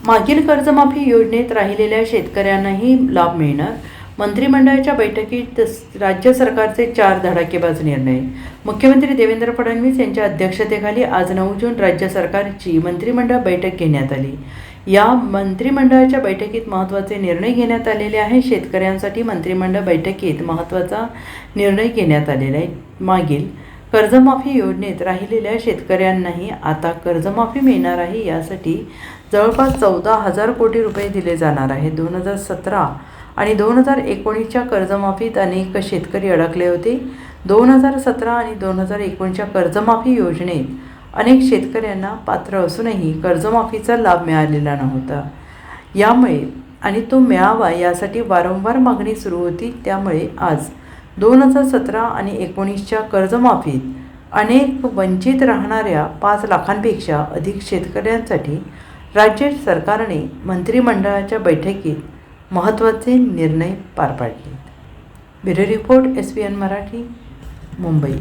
मागील कर्जमाफी योजनेत राहिलेल्या शेतकऱ्यांनाही लाभ मिळणार। मंत्रिमंडळाच्या बैठकीत राज्य सरकारचे 4 धडाकेबाज निर्णय। मुख्यमंत्री देवेंद्र फडणवीस यांच्या अध्यक्षतेखाली आज 9 जून राज्य सरकारची मंत्रिमंडळ बैठक घेण्यात आली। या मंत्रिमंडळाच्या बैठकीत महत्त्वाचे निर्णय घेण्यात आलेले आहे। शेतकऱ्यांसाठी मंत्रिमंडळ बैठकीत महत्त्वाचा निर्णय घेण्यात आलेला आहे। मागील कर्जमाफी योजनेत राहिलेल्या शेतकऱ्यांनाही आता कर्जमाफी मिळणार आहे। यासाठी जवळपास 14,000 कोटी रुपये दिले जाणार आहेत। 2017 आणि 2019च्या कर्जमाफीत अनेक शेतकरी अडकले होते। 2017 आणि 2019च्या कर्जमाफी योजनेत अनेक शेतकऱ्यांना पात्र असूनही कर्जमाफीचा लाभ मिळालेला नव्हता। यामुळे आणि तो मिळावा यासाठी वारंवार मागणी सुरू होती। त्यामुळे आज 2017 आणि 19च्या कर्जमाफीत अनेक वंचित राहणाऱ्या 5 लाखांपेक्षा अधिक शेतकऱ्यांसाठी राज्य सरकारने मंत्रिमंडळाच्या बैठकीत महत्त्वाचे निर्णय पार पाडले। Bureau report SBN Marathi, Mumbai.